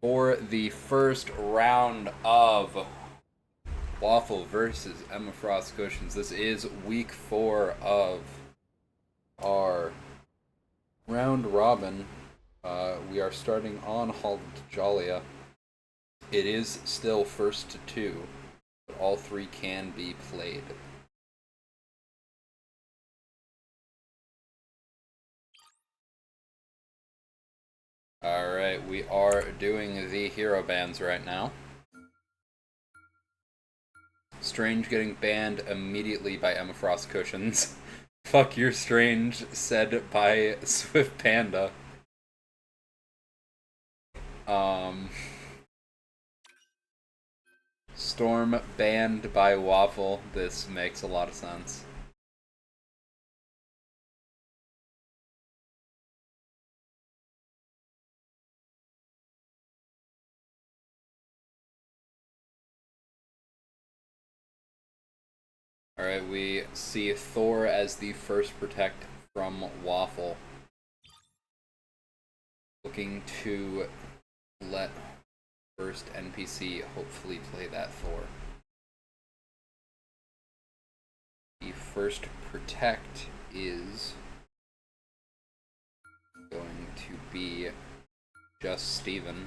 For the first round of W.A.F.F.L.E versus MRSL Cushions. This is week 4 of our round robin. We are starting on Holland Jalia. It is still first to 2, but all 3 can be played. Alright, we are doing the hero bans right now. Strange getting banned immediately by Emma Frost Cushions. Fuck your Strange, said by Swift Panda. Storm banned by Waffle. This makes a lot of sense. Alright, we see Thor as the first protect from Waffle. Looking to let first NPC hopefully play that Thor. The first protect is going to be just Steven.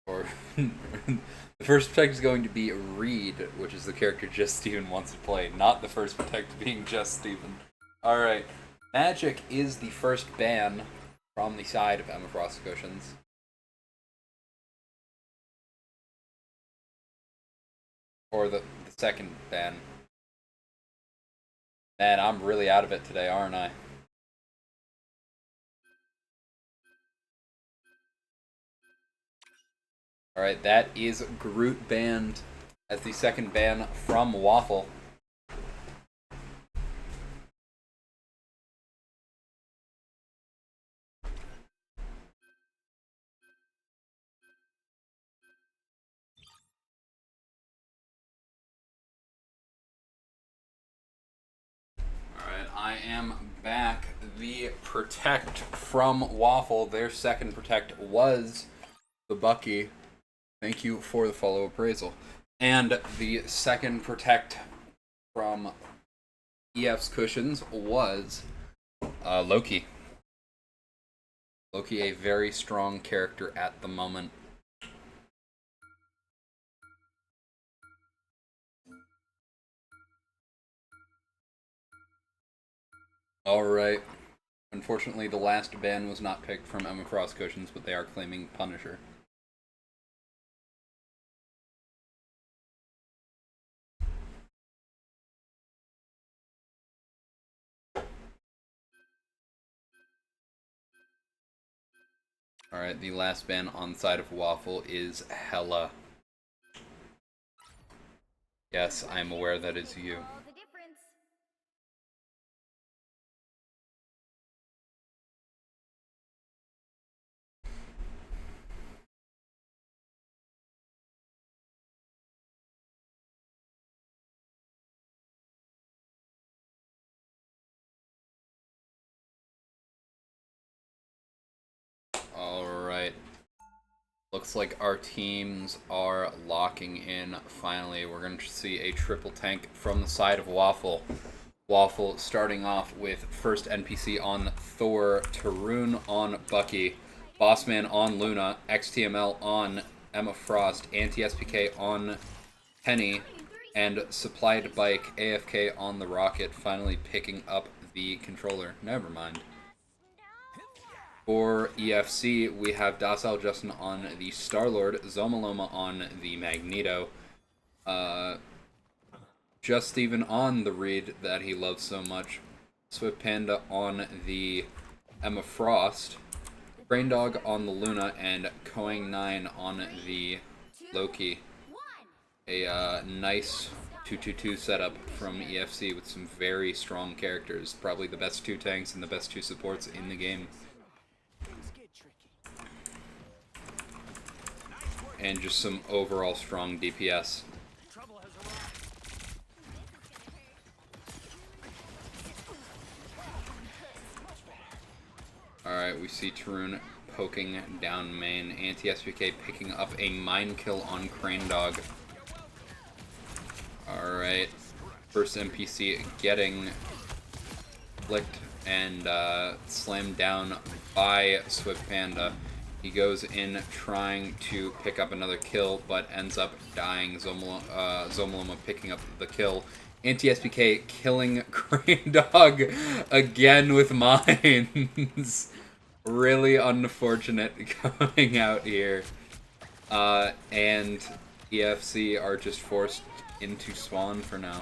Or the first protect is going to be Reed, which is the character just Steven wants to play, not the first protect being just Steven. Alright, Magic is the first ban from the side of Emma Frost Cushions. Or the second ban. Man, I'm really out of it today, aren't I? Alright, that is Groot banned as the second ban from Waffle. Alright, I am back. The protect from Waffle, their second protect was the Bucky. Thank you for the follow appraisal. And the second protect from EF's Cushions was Loki. Loki, a very strong character at the moment. Alright. Unfortunately, the last ban was not picked from Emma Frost Cushions, but they are claiming Punisher. Alright, the last ban on the side of Waffle is Hella. Yes, I am aware that is you. Alright. Looks like our teams are locking in finally. We're going to see a triple tank from the side of Waffle. Waffle starting off with first NPC on Thor, Tarun on Bucky, Bossman on Luna, XTML on Emma Frost, Anti-SPK on Penny, and Supplied Bike AFK on the Rocket, finally picking up the controller. Never mind. For EFC, we have Docile Justin on the Star-Lord, Zomaloma on the Magneto, Just Steven on the Reed that he loves so much, Swift Panda on the Emma Frost, Brain Dog on the Luna, and Koang9 on the Loki. A nice 2-2-2 setup from EFC with some very strong characters. Probably the best 2 tanks and the best 2 supports in the game. And just some overall strong DPS. Alright, we see Tarun poking down main. Anti-SPK picking up a mine kill on Crane Dog. Alright, first NPC getting flicked and slammed down by Swift Panda. He goes in trying to pick up another kill, but ends up dying. Zomaloma picking up the kill. Anti-SPK killing Crane Dog again with mines. Really unfortunate coming out here. And EFC are just forced into spawn for now.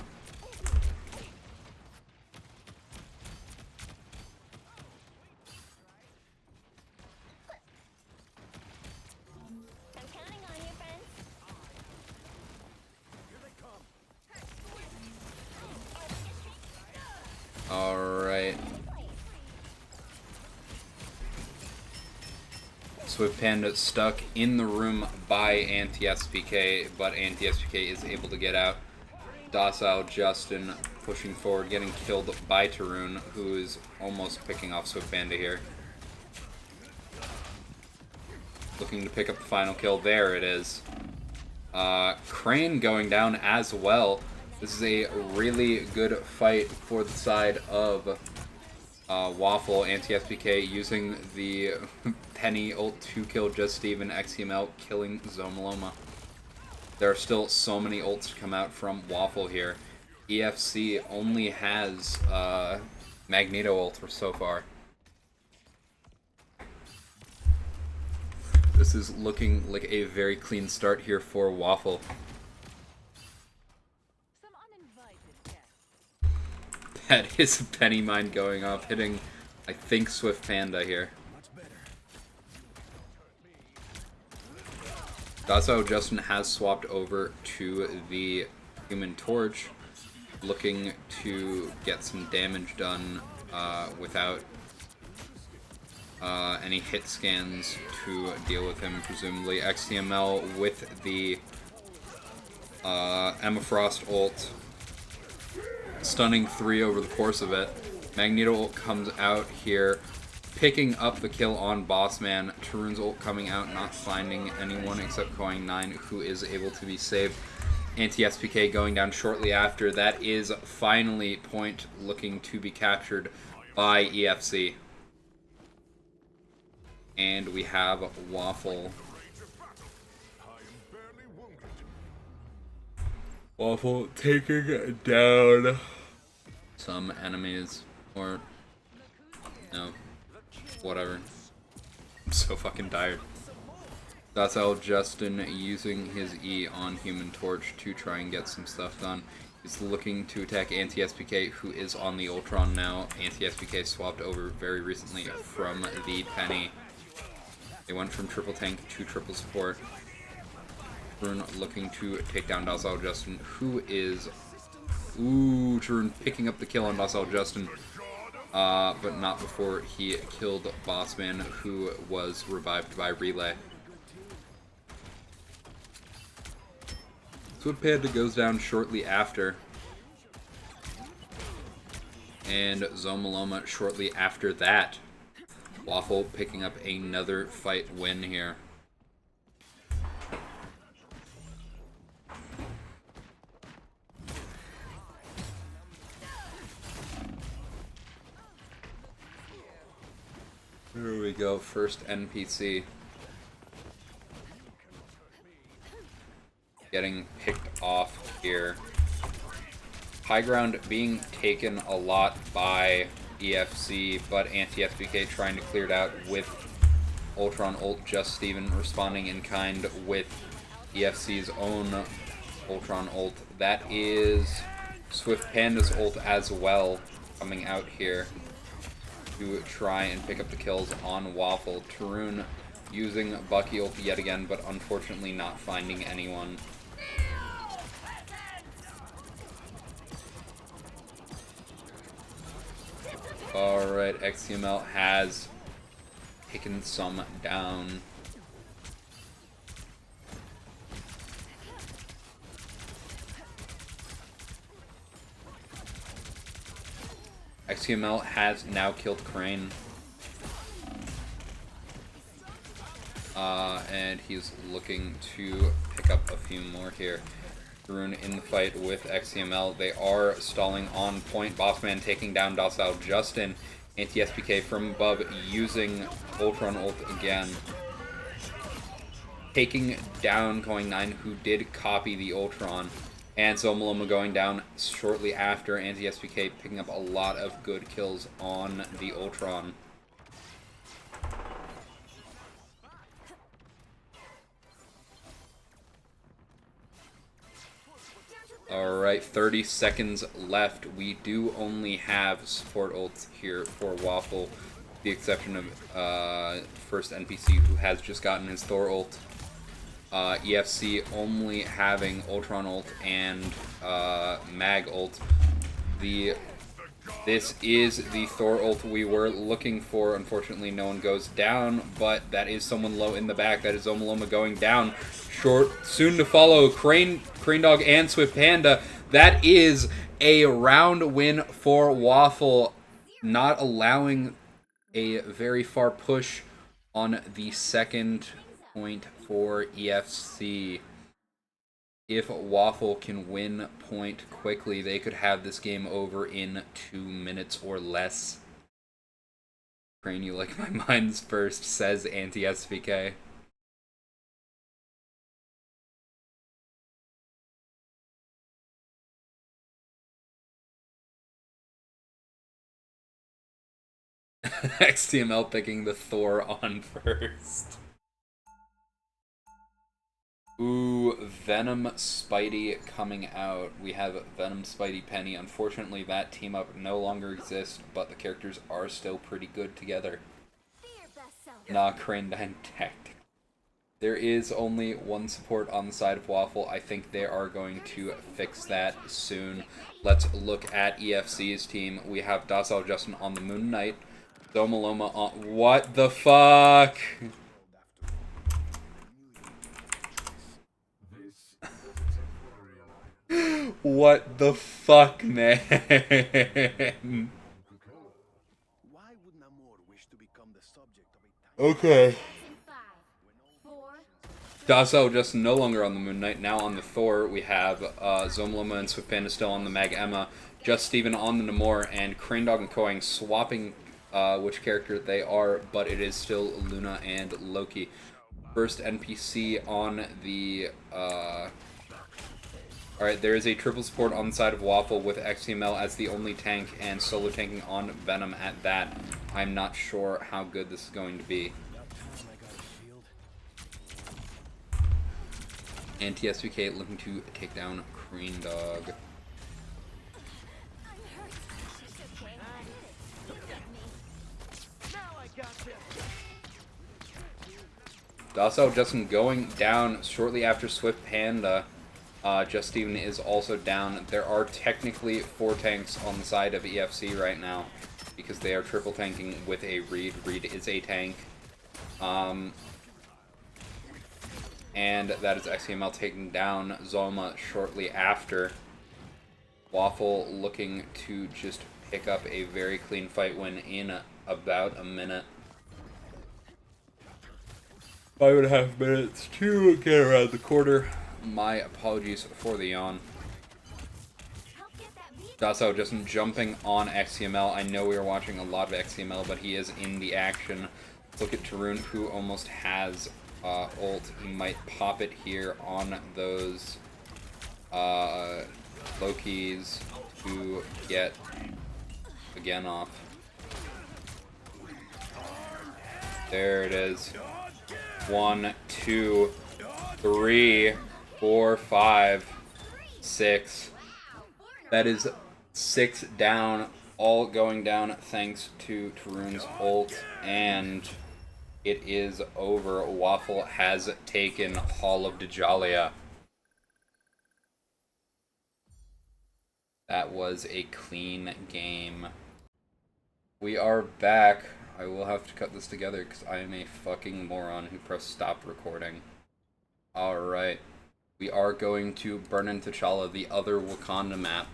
Alright. Swift Panda stuck in the room by Anti-SPK, but Anti-SPK is able to get out. Docile Justin pushing forward, getting killed by Tarun, who is almost picking off Swift Panda here. Looking to pick up the final kill. There it is. Crane going down as well. This is a really good fight for the side of Waffle. Anti-SPK using the Penny ult to kill Just Steven. XML killing Zomaloma. There are still so many ults to come out from Waffle here. EFC only has Magneto ult so far. This is looking like a very clean start here for Waffle. That is a penny mine going off, hitting, I think, Swift Panda here. Docile Justin has swapped over to the Human Torch, looking to get some damage done without any hit scans to deal with him, presumably. XTML with the Emma Frost ult. Stunning 3 over the course of it. Magneto ult comes out here, picking up the kill on Bossman. Tarun's ult coming out, not finding anyone except Koang9, who is able to be saved. Anti-SPK going down shortly after. That is finally point looking to be captured by EFC. And we have Waffle. Waffle taking down some enemies, or no, whatever. I'm so fucking tired. Docile Justin using his E on Human Torch to try and get some stuff done. He's looking to attack Anti-SPK, who is on the Ultron now. Anti-SPK swapped over very recently from the Penny. They went from triple tank to triple support. Tarun looking to take down Docile Justin, who is... Ooh, Tarun picking up the kill on Docile Justin. But not before he killed Bossman, who was revived by Relay. Swift Panda goes down shortly after. And Zomaloma shortly after that. Waffle picking up another fight win here. Here we go, first NPC. Getting picked off here. High ground being taken a lot by EFC, but Anti-SPK trying to clear it out with Ultron ult. Just Steven responding in kind with EFC's own Ultron ult. That is Swift Panda's ult as well, coming out here to try and pick up the kills on Waffle. Tarun using Bucky ult yet again, but unfortunately not finding anyone. Alright, XML has taken some down. XML has now killed Crane. And he's looking to pick up a few more here. Rune in the fight with XCML. They are stalling on point. Bossman taking down Docile Justin. Anti-SPK from above using Ultron ult again. Taking down Coin9, who did copy the Ultron. And Zomaloma going down shortly after. Anti-SPK picking up a lot of good kills on the Ultron. Alright, 30 seconds left. We do only have support ults here for W.A.F.F.L.E, with the exception of first NPC who has just gotten his Thor ult. EFC only having Ultron ult and Mag ult. This is the Thor ult we were looking for. Unfortunately, no one goes down, but that is someone low in the back. That is Zomaloma going down. Short, soon to follow, Crane Dog and Swift Panda. That is a round win for W.A.F.F.L.E, not allowing a very far push on the second point for EFC. If W.A.F.F.L.E can win point quickly, they could have this game over in 2 minutes or less. Crane, you like my minds first, says Anti-SPK. XTML picking the Thor on first. Ooh, Venom Spidey coming out. We have Venom Spidey Penny. Unfortunately, that team up no longer exists, but the characters are still pretty good together. Nah, Crane Tactic. There is only one support on the side of W.A.F.F.L.E. I think they are going to fix that soon. Let's look at EFC's team. We have Docile Justin on the Moon Knight. Zomaloma on... What the fuck? What the fuck, man? Okay. Docile just no longer on the Moon Knight, now on the Thor. We have Zomaloma and Swift Panda still on the Mag Emma, Just Steven on the Namor, and Crane Dog and Koang swapping which character they are, but it is still Luna and Loki. First NPC on the... Alright, there is a triple support on the side of W.A.F.F.L.E with XTML as the only tank and solo tanking on Venom at that. I'm not sure how good this is going to be. Anti-SPK looking to take down Crane Dog. Docile Justin going down shortly after Swift Panda. Just Steven is also down. There are technically 4 tanks on the side of EFC right now because they are triple tanking with a Reed. Reed is a tank. And that is XML taking down Zoma shortly after. W.A.F.F.L.E looking to just pick up a very clean fight win in about a minute. 5.5 minutes to get around the quarter. My apologies for the yawn. Docile just jumping on XCML. I know we are watching a lot of XCML, but he is in the action. Look at Tarun, who almost has ult. He might pop it here on those Lokis to get again off. There it is. 1, 2, 3, 4, 5, 6. That is 6 down, all going down thanks to Tarun's ult, and it is over. W.A.F.F.L.E has taken Hall of Djalia. That was a clean game. We are back. I will have to cut this together because I am a fucking moron who pressed stop recording. Alright. We are going to Burn in T'Challa, the other Wakanda map,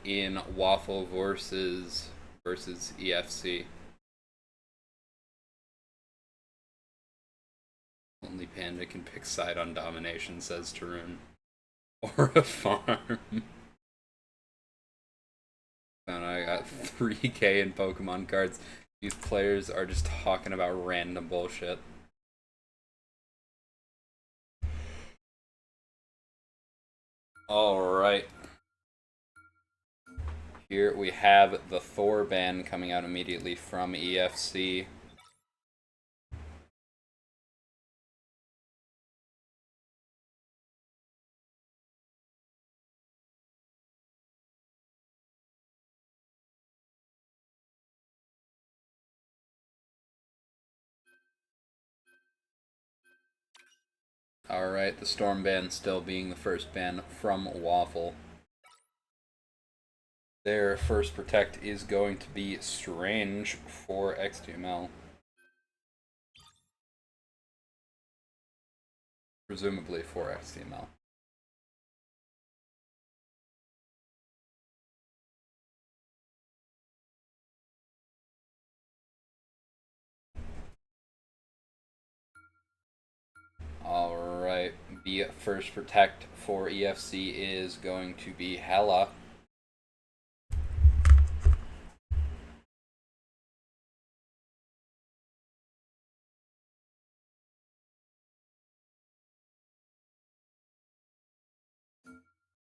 in W.A.F.F.L.E versus EFC. Only Panda can pick side on domination, says Tarun. Or a farm. And I got 3K in Pokemon cards. These players are just talking about random bullshit. Alright. Here we have the Thor ban coming out immediately from EFC. Alright, the Storm ban still being the first ban from W.A.F.F.L.E. Their first protect is going to be Strange for XTML. Presumably for XTML. Alright, the first protect for EFC is going to be Hela.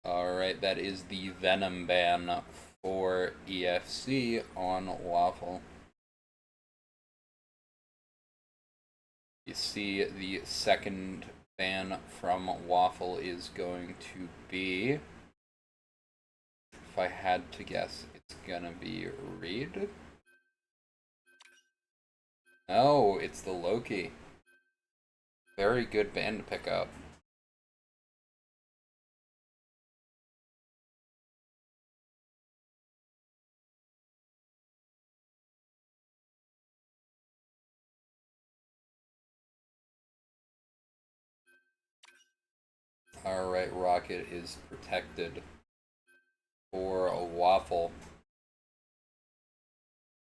Alright, that is the Venom ban for EFC on W.A.F.F.L.E. You see the second ban from W.A.F.F.L.E. is going to be, if I had to guess, it's gonna be Reed? No, it's the Loki. Very good ban to pick up. Alright, Rocket is protected for a Waffle.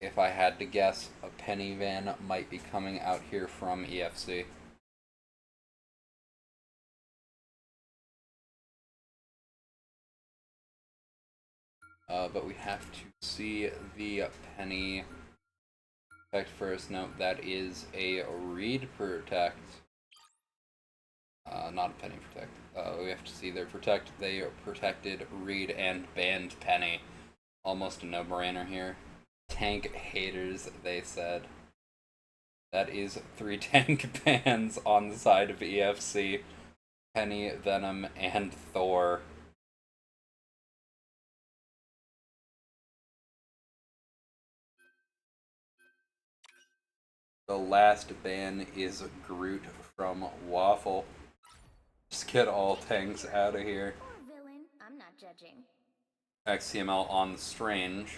If I had to guess, a Penny Van might be coming out here from EFC. But we have to see the Penny Protect first. Note that is a Reed Protect. Not a Penny Protect. We have to see their Protect. They protected Reed and banned Penny. Almost a no-brainer here. Tank haters, they said. That is 3 tank bans on the side of EFC. Penny, Venom, and Thor. The last ban is Groot from W.A.F.F.L.E. Just get all tanks out of here. I'm not judging. XCML on the Strange.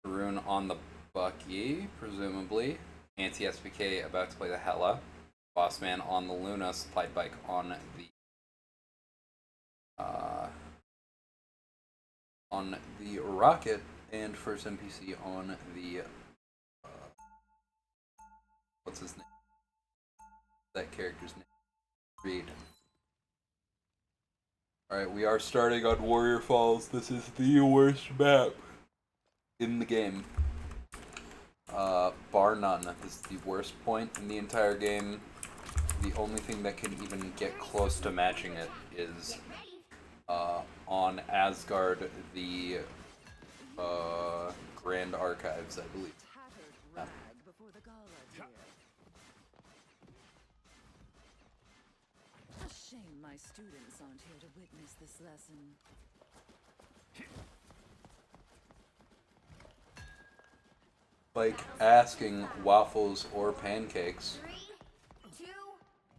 Rune on the Bucky, presumably. Anti-SPK about to play the Hela. Bossman on the Luna. Supplied Bike on the Rocket. And first NPC on the what's his name? That character's name. Reed. Alright, we are starting on Warrior Falls. This is the worst map in the game. Bar none. This is the worst point in the entire game. The only thing that can even get close to matching it is on Asgard, the Grand Archives, I believe. Yeah. Shame my students aren't here to witness this lesson. Like asking waffles or pancakes. 3,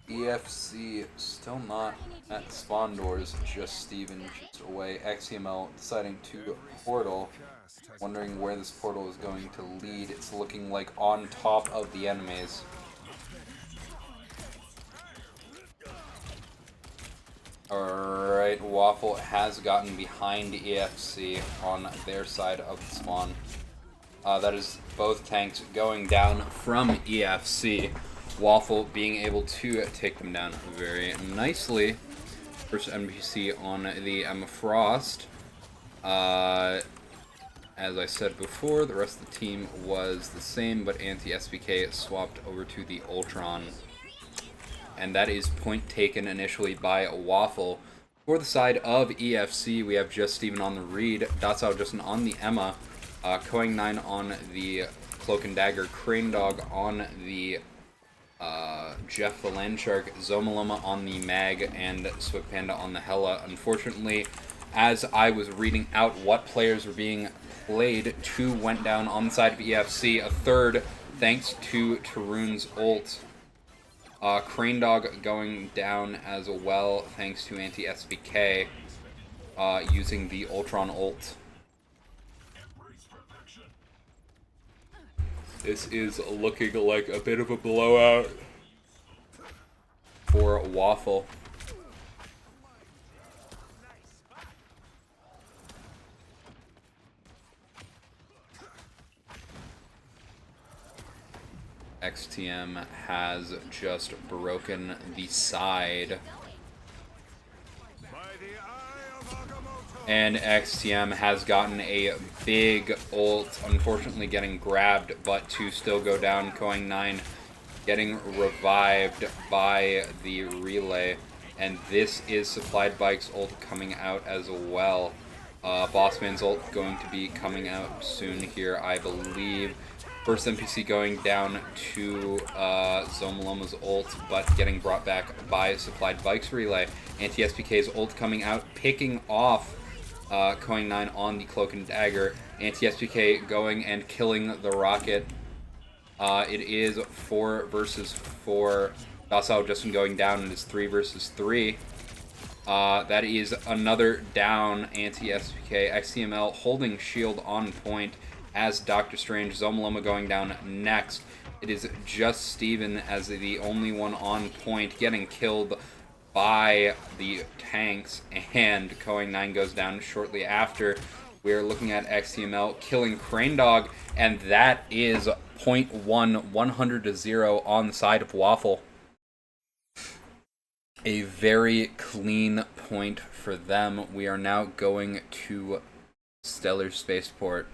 2, EFC still not at spawn doors, just Steve inches away. XCML deciding to portal, wondering where this portal is going to lead. It's looking like on top of the enemies. Alright, W.A.F.F.L.E. has gotten behind EFC on their side of the spawn. That is both tanks going down from EFC. W.A.F.F.L.E being able to take them down very nicely. First NPC on the Emma Frost. As I said before, the rest of the team was the same, but anti-SBK swapped over to the Ultron. And that is point taken initially by W.A.F.F.L.E. For the side of EFC, we have Just Steven on the Reed, Datsao Justin on the Emma, Koeng 9 on the Cloak and Dagger, Crane Dog on the Jeff the Landshark, Zomaloma on the Mag, and Swift Panda on the Hella. Unfortunately, as I was reading out what players were being played, 2 went down on the side of EFC, a third thanks to Tarun's ult. Crane Dog going down as well thanks to anti-SBK using the Ultron ult. This is looking like a bit of a blowout for W.A.F.F.L.E. XTM has just broken the side. And XTM has gotten a big ult, unfortunately getting grabbed, but 2 still go down. Koeng 9 getting revived by the relay. And this is Supplied Bike's ult coming out as well. Bossman's ult going to be coming out soon here, I believe. First NPC going down to Zomaloma's ult, but getting brought back by Supplied Bike's relay. Anti-SPK's ult coming out, picking off Koeng 9 on the Cloak and Dagger. Anti-SPK going and killing the rocket. It is 4 versus 4. Datsao Justin going down, it is 3 versus 3. That is another down anti-SPK. XCML holding shield on point as Doctor Strange. Zomaloma going down next. It is Just Steven as the only one on point, getting killed by the tanks, and Koeng 9 goes down shortly after. We are looking at XCML killing Crane Dog, and that is 0.1, 100-0 on the side of W.A.F.F.L.E. A very clean point for them. We are now going to Stellar Spaceport.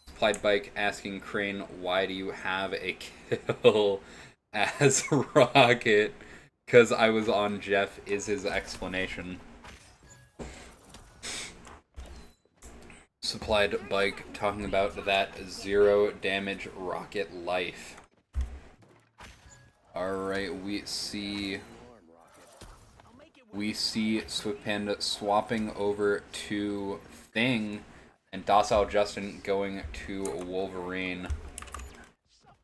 Supplied Bike asking Crane, why do you have a kill as Rocket? Because I was on Jeff is his explanation. Supplied Bike talking about that 0 damage rocket life. Alright, we see Swift Panda swapping over to Thing, and Docile Justin going to Wolverine.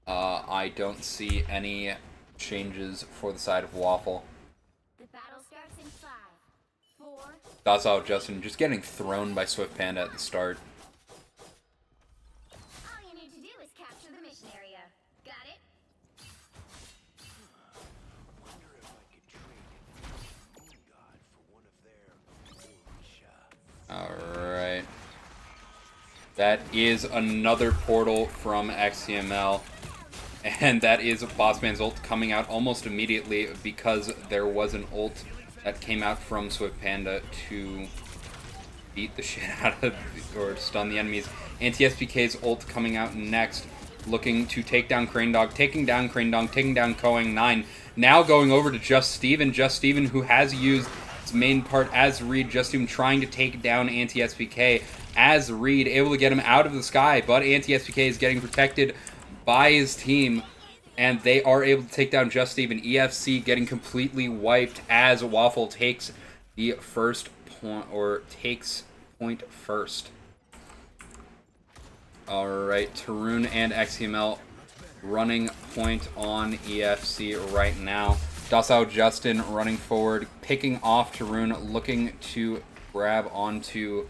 I don't see any changes for the side of W.A.F.F.L.E. The battle starts in 5, 4. Docile Justin just getting thrown by Swift Panda at the start. All you need to do is capture the mission area. Got it? Wonder if I could trade Moon God for one of their Alright. That is another portal from XCML. And that is Bossman's ult coming out almost immediately because there was an ult that came out from Swift Panda to beat the shit out of or stun the enemies. Anti-SPK's ult coming out next, looking to take down Crane Dog, taking down Crane Dog, taking down Koeng 9. Now going over to Just Steven. Just Steven, who has used its main part as Reed. Just Steven trying to take down Anti-SPK as Reed, able to get him out of the sky, but Anti-SPK is getting protected by his team, and they are able to take down Just Steven. EFC getting completely wiped as W.A.F.F.L.E. takes the first point, or takes point first. Alright, Tarun and XCML running point on EFC right now. Docile Justin running forward, picking off Tarun, looking to grab onto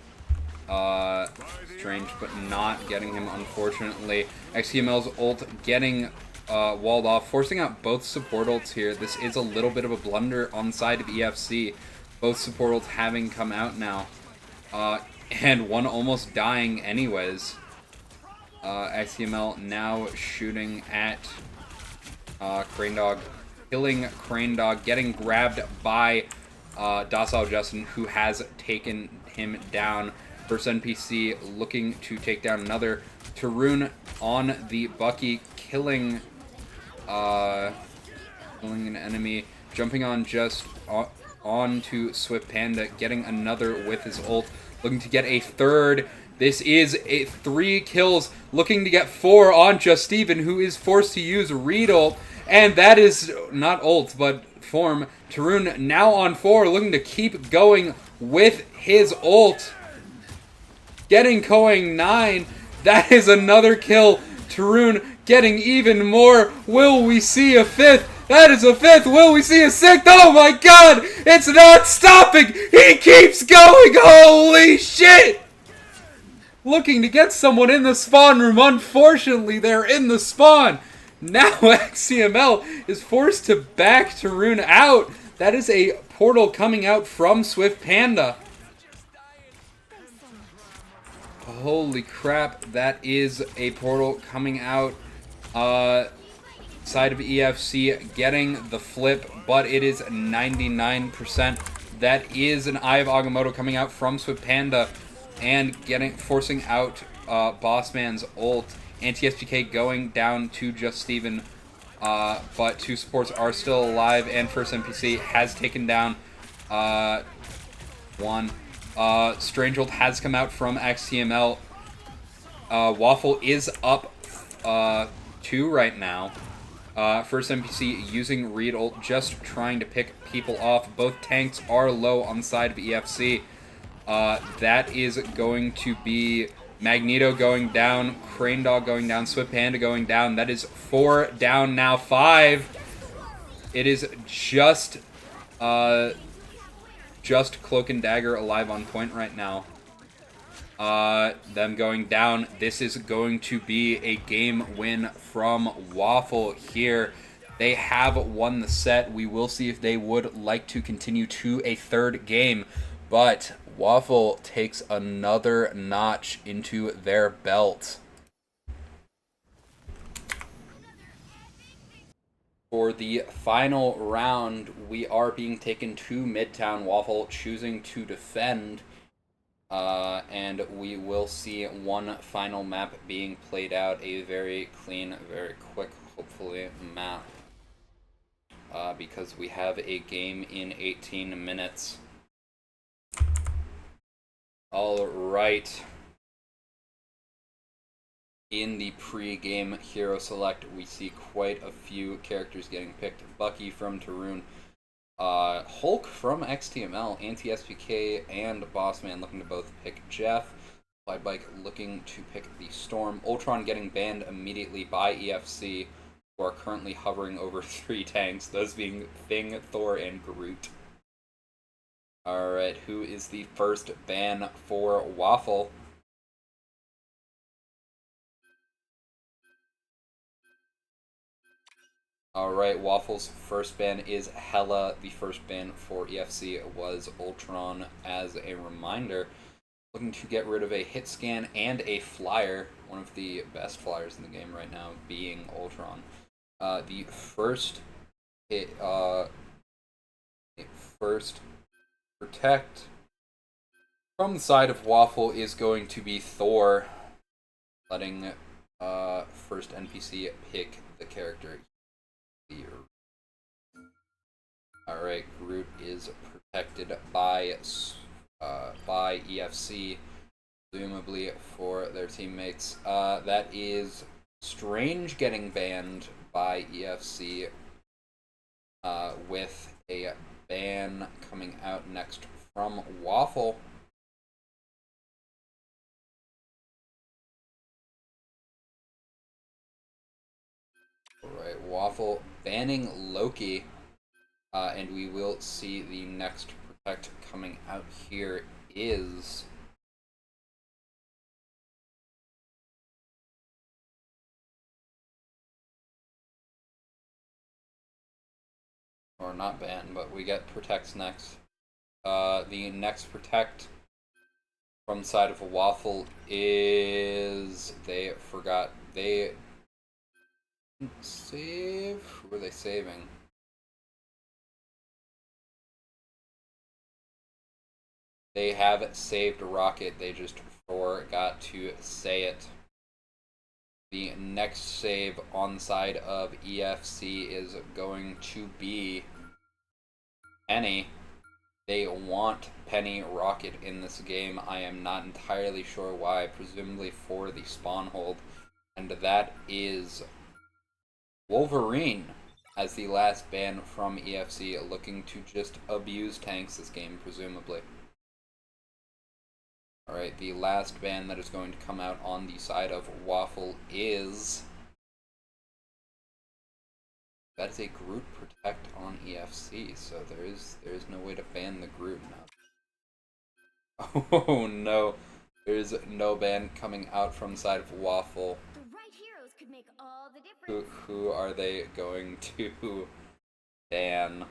Strange, but not getting him, unfortunately. XCML's ult getting walled off, forcing out both support ults here. This is a little bit of a blunder on the side of EFC. Both support ults having come out now. And one almost dying anyways. XCML now shooting at Crane Dog killing Crane Dog, getting grabbed by Docile Justin, who has taken him down. First NPC looking to take down another. Tarun on the Bucky, killing an enemy, jumping on just onto Swift Panda, getting another with his ult, looking to get a third. This is 3 kills, looking to get 4 on Just Steven, who is forced to use Reed ult, and that is not ult, but form. Tarun now on 4, looking to keep going with his ult. Getting going 9, that is another kill. Tarun getting even more. Will we see a 5th? That is a 5th. Will we see a 6th? Oh my god! It's not stopping! He keeps going! Holy shit! Looking to get someone in the spawn room. Unfortunately, they're in the spawn. Now XCML is forced to back Tarun out. That is a portal coming out from Swift Panda. Holy crap, that is a portal coming out. Side of EFC getting the flip, but it is 99%. That is an Eye of Agamotto coming out from Swift Panda and forcing out Bossman's ult. Anti-SPK going down to Just Steven, but 2 supports are still alive, and first NPC has taken down 1. Strange ult has come out from XTML. W.A.F.F.L.E is up 2 right now. First NPC using Reed ult, just trying to pick people off. Both tanks are low on the side of EFC. That is going to be Magneto going down, Crane Dog going down, Swift Panda going down. That is 4 down now, 5. It is just Cloak and Dagger alive on point right now. Them going down. This is going to be a game win from W.A.F.F.L.E here. They have won the set. We will see if they would like to continue to a 3rd game, but W.A.F.F.L.E takes another notch into their belt. For the final round, we are being taken to Midtown. W.A.F.F.L.E choosing to defend. And we will see one final map being played out. A very clean, very quick, hopefully, map. Because we have a game in 18 minutes. Alright. In the pre-game hero select, we see quite a few characters getting picked. Bucky from Tarun. Hulk from XTML, Anti-SPK, and Bossman looking to both pick Jeff. Bike looking to pick the Storm. Ultron getting banned immediately by EFC, who are currently hovering over 3 tanks, those being Thing, Thor, and Groot. Alright, who is the first ban for W.A.F.F.L.E? Alright, W.A.F.F.L.'s first ban is Hela. The first ban for EFC was Ultron. As a reminder, looking to get rid of a hit scan and a flyer, one of the best flyers in the game right now being Ultron. The first protect from the side of W.A.F.F.L.E is going to be Thor, letting first NPC pick the character here. Alright, Groot is protected by EFC, presumably for their teammates. That is Strange getting banned by EFC, with a ban coming out next from W.A.F.F.L.E. Alright, W.A.F.F.L.E banning Loki, and we will see the next protect coming out here is or not ban, but we get protects next. The next protect from the side of W.A.F.F.L.E is they Save. Who were they saving? They have saved Rocket. They just forgot to say it. The next save on the side of EFC is going to be Penny. They want Penny Rocket in this game. I am not entirely sure why, presumably for the spawn hold. And that is Wolverine as the last ban from EFC, looking to just abuse tanks this game, presumably. Alright, the last ban that is going to come out on the side of W.A.F.F.L.E is... That is a Groot Protect on EFC, so there is no way to ban the Groot now. Oh no, there's no ban coming out from the side of W.A.F.F.L.E. The right heroes could make all the difference. Who are they going to ban?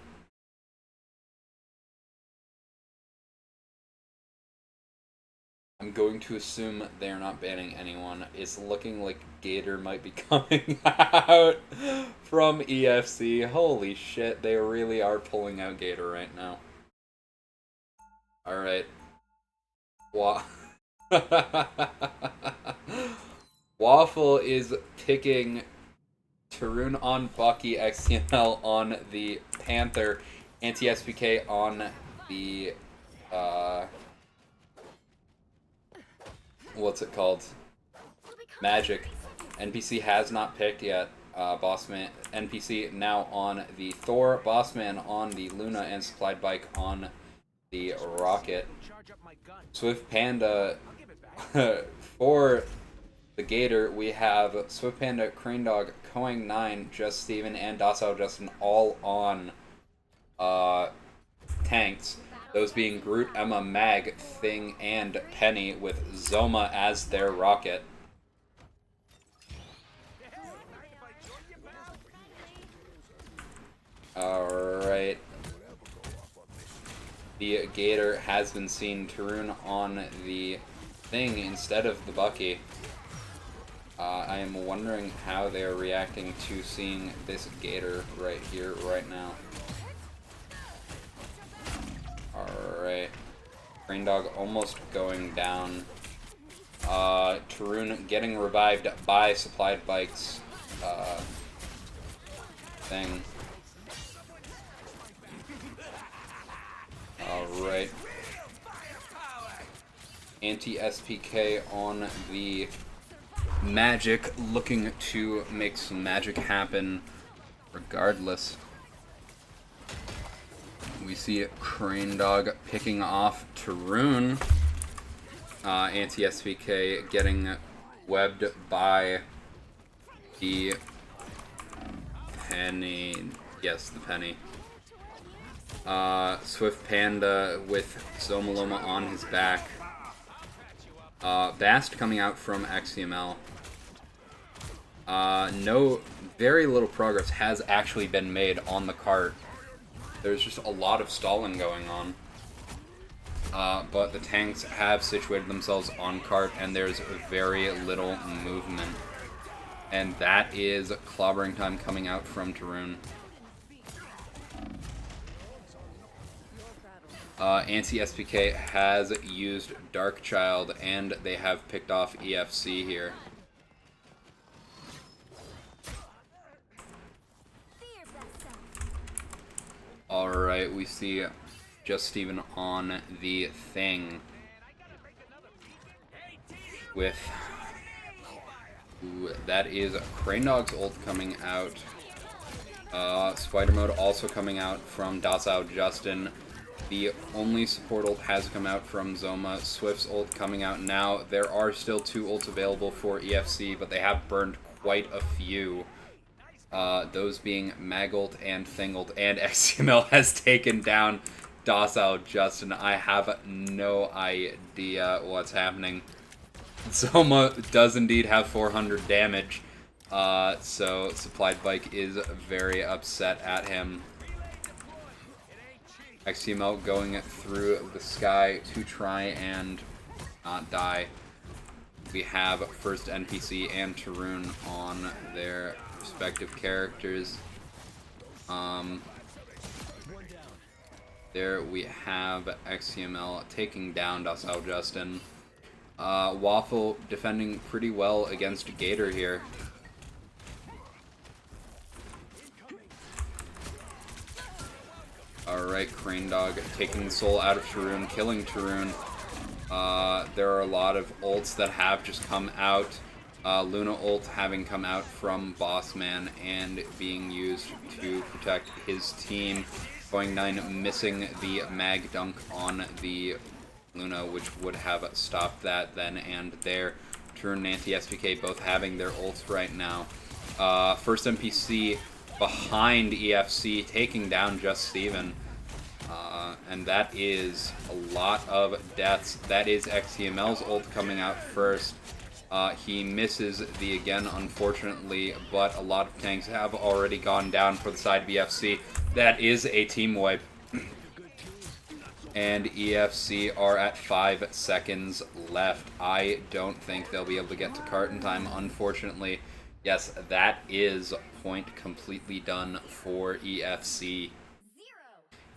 I'm going to assume they're not banning anyone. It's looking like Gator might be coming out from EFC. Holy shit, they really are pulling out Gator right now. Alright. Waffle is picking Tarun on Bucky, XCML on the Panther, anti-SPK on the what's it called? Magic. NPC has not picked yet. Bossman NPC now on the Thor, Bossman on the Luna, and Supplied Bike on the Rocket. Swift Panda for the Gator. We have Swift Panda, Crane Dog, Coing 9, Just Steven, and Docile Justin all on tanks. Those being Groot, Emma, Mag, Thing, and Penny, with Zoma as their Rocket. Alright. The Gator has been seen. Tarun on the Thing instead of the Bucky. I am wondering how they are reacting to seeing this Gator right here, right now. Alright. Green Dog almost going down. Tarun getting revived by Supplied Bike's thing. Alright. Anti-SPK on the Magic, looking to make some magic happen regardless. We see Crane Dog picking off Tarun. Anti-SPK getting webbed by the Penny. Yes, the Penny. Swift Panda with Zomaloma on his back. Bast coming out from XCML. Very little progress has actually been made on the cart. There's just a lot of stalling going on. But the tanks have situated themselves on cart, and there's very little movement. And that is clobbering time coming out from Tarun. Anti-SPK has used Darkchild, and they have picked off EFC here. Alright, we see Just Steven on the Thing with... Ooh, that is Crane Dog's ult coming out. Spider Mode also coming out from Docile Justin. The only support ult has come out from Zoma. Swift's ult coming out now. There are still 2 ults available for EFC, but they have burned quite a few. Those being Mag ult and Thing ult, and XCML has taken down Docile Justin. I have no idea what's happening. Zoma does indeed have 400 damage, so Supplied Bike is very upset at him. XCML going through the sky to try and not die. We have first NPC and Tarun on their respective characters. There we have XCML taking down Docile Justin. W.A.F.F.L.E defending pretty well against Gator here. Alright, Crane Dog taking the soul out of Tarun, killing Tarun. There are a lot of ults that have just come out. Luna ult having come out from Bossman and being used to protect his team. Going 9 missing the mag dunk on the Luna, which would have stopped that then and there. Tarun and anti-SPK both having their ults right now. First NPC behind EFC taking down Just Steven. And that is a lot of deaths. That is XTML's ult coming out first. He misses the again, unfortunately, but a lot of tanks have already gone down for the side of EFC. That is a team wipe. And EFC are at 5 seconds left. I don't think they'll be able to get to carton time, unfortunately. Yes, that is point completely done for EFC.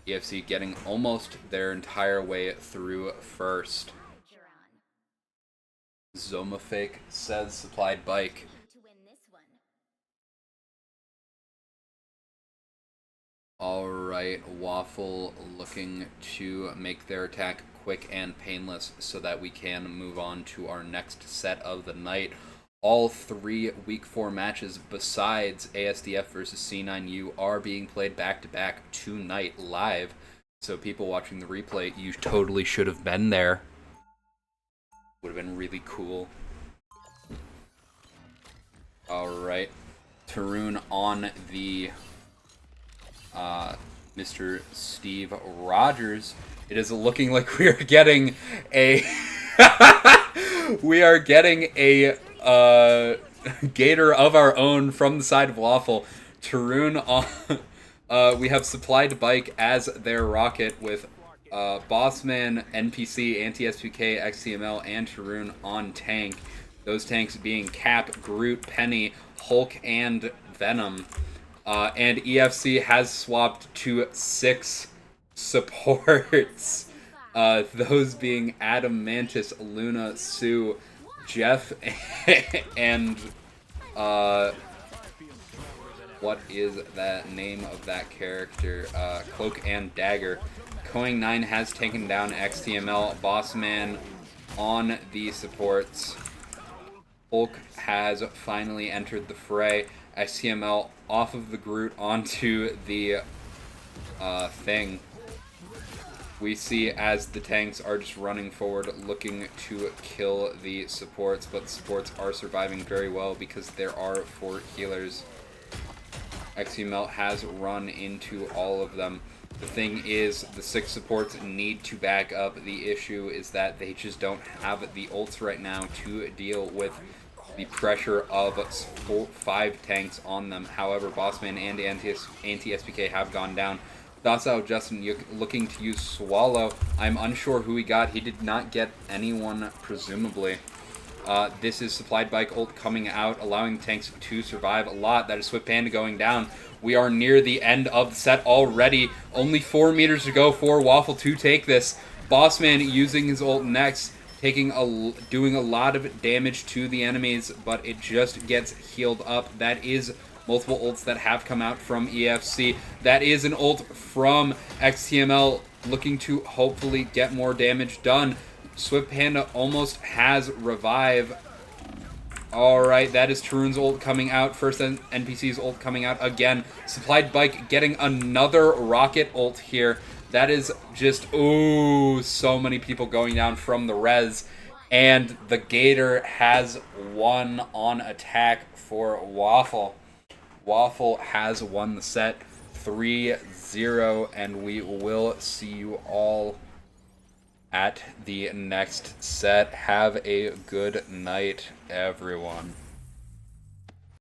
EFC getting almost their entire way through first. Zomafake says supplied bike. Alright, W.A.F.F.L.E looking to make their attack quick and painless so that we can move on to our next set of the night. All 3 Week 4 matches besides ASDF versus C9U are being played back-to-back tonight live. So people watching the replay, you totally should have been there. Would have been really cool. Alright, Tarun on the Mr. Steve Rogers. It is looking like we are getting a we are getting a Gator of our own from the side of W.A.F.F.L.E. Tarun on we have supplied bike as their rocket with Bossman, NPC, Anti-SPK, XCML, and Tarun on tank. Those tanks being Cap, Groot, Penny, Hulk, and Venom. And EFC has swapped to 6 supports. Those being Adam, Mantis, Luna, Sue, Jeff, and what is that name of that character? Cloak and Dagger. Coing 9 has taken down XTML. Bossman on the supports. Hulk has finally entered the fray. XTML off of the Groot onto the thing. We see as the tanks are just running forward looking to kill the supports, but the supports are surviving very well because there are 4 healers. XTML has run into all of them. The thing is, the 6 supports need to back up. The issue is that they just don't have the ults right now to deal with the pressure of 5 tanks on them. However, Bossman and Anti-SPK have gone down. Docile Justin looking to use Swallow. I'm unsure who he got. He did not get anyone, presumably. This is supplied bike ult coming out, allowing tanks to survive a lot. That is Swift Panda going down. We are near the end of the set already. Only 4 meters to go for W.A.F.F.L.E to take this. Bossman using his ult next, doing a lot of damage to the enemies, but it just gets healed up. That is multiple ults that have come out from EFC. That is an ult from XTML looking to hopefully get more damage done. Swift Panda almost has revive. Alright, that is Tarun's ult coming out. First NPC's ult coming out again. Supplied bike getting another rocket ult here. That is just, ooh, so many people going down from the res. And the Gator has won on attack for W.A.F.F.L.E. W.A.F.F.L.E has won the set 3-0, and we will see you all at the next set. Have a good night, everyone.